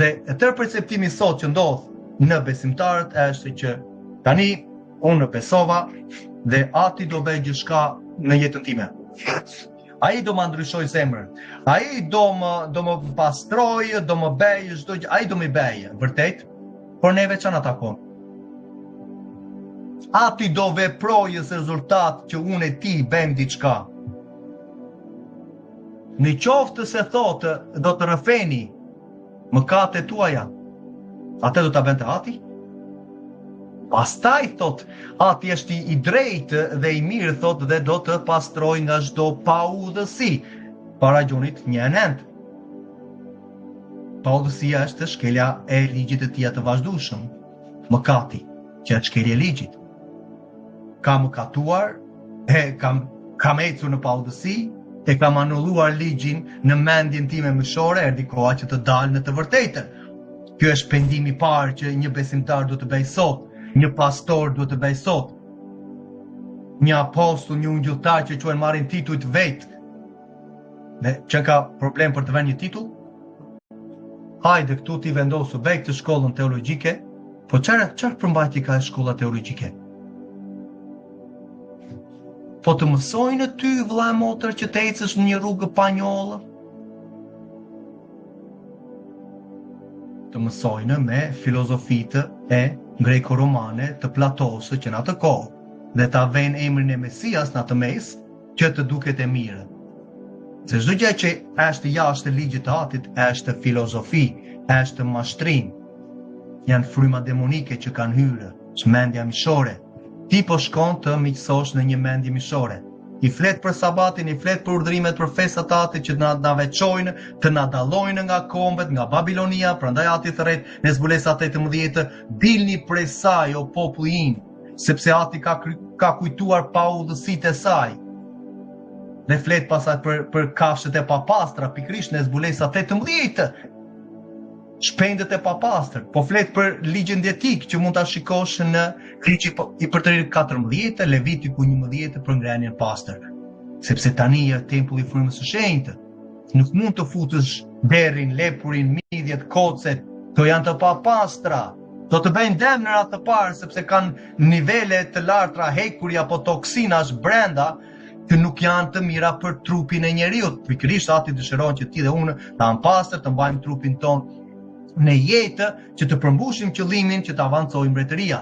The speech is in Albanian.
Dhe e tërë perceptimi sot që ndodh në besimtarët është që tani unë besova dhe ati do bëj gjithçka në jetën time. Ai do më ndryshoj zemrën. Ai do më pastroj, do më bëj çdo gjë, ai do më bëj, vërtet. Por neve çan ata kon. Ati do veprojë rezultat që unë e ti bëjmë diçka. Në qoftë se thotë do të rrëfeni mëkatet tuaja, atë do ta bënte ati? Pastaj thot, ati është i drejtë dhe i mirë thot dhe do të pastroj nga çdo paudhësi. Para gjunit 1:9. Paudhësia është shkelja e ligjit të tij të vazhdueshëm. Mëkati, që është shkelja e ligjit. Kam mëkatuar, kam ecur në paudhësi, e kam anulluar ligjin në mendjen time mëshore, erdhi koha që të dal në të vërtetën. Ky është pendimi i parë që një besimtar duhet të bëjë sot. Një pastor duhet të bëj sot. Një apostull, një ungjilltar që quhen marrin titujt vet. Dhe që ka problem për të vënë një titull? Hajde këtu ti vendosu bëj këtë shkollën teologjike, po çfarë përmbajtje ka shkolla teologjike? Po të mësojnë ty vëlla e motër që të ecësh në një rrugë pa njollë? Të mësojnë me filozofitë e greko-romane të Platosë që në atë kohë, dhe ta vënë emrin e Mesias në atë mes, që të duket e mirë. Se çdo gjë që është jashtë ligjit të Atit është filozofi, është mashtrim. Janë fryma demonike që kanë hyrë, mendja mishore. Ti po shkon të miqësosh në një mendje mishore. I flet për sabatin, i flet për urdhrimet për festat të Atit që na veçojnë, të na dallojnë nga kombet, nga Babilonia, prandaj Ati thret në Zbulesa 18, dilni prej saj o populli im, sepse Ati ka kujtuar paudhësitë e saj. Dhe flet pasaj për kafshët e papastra, pikërisht në Zbulesa 18. Shpendët e papastër, po flet për ligjin etik që mund ta shikosh në Ligji i Përtërir 14, Levitiku 11 për ngrënien pastër. Sepse tani është tempulli i frymës së shenjtë. Nuk mund të futësh derrin, lepurin, midjet, kocet, to janë të papastra. Do të bëjnë demnëra të parë sepse kanë nivele të larta hekuri apo toksinash brenda që nuk janë të mira për trupin e njeriut. Pikërisht Ati dëshiron që ti dhe unë të pastër, të mbajmë trupin ton në jetë që të përmbushim qëllimin që të avancojmë mbretëria.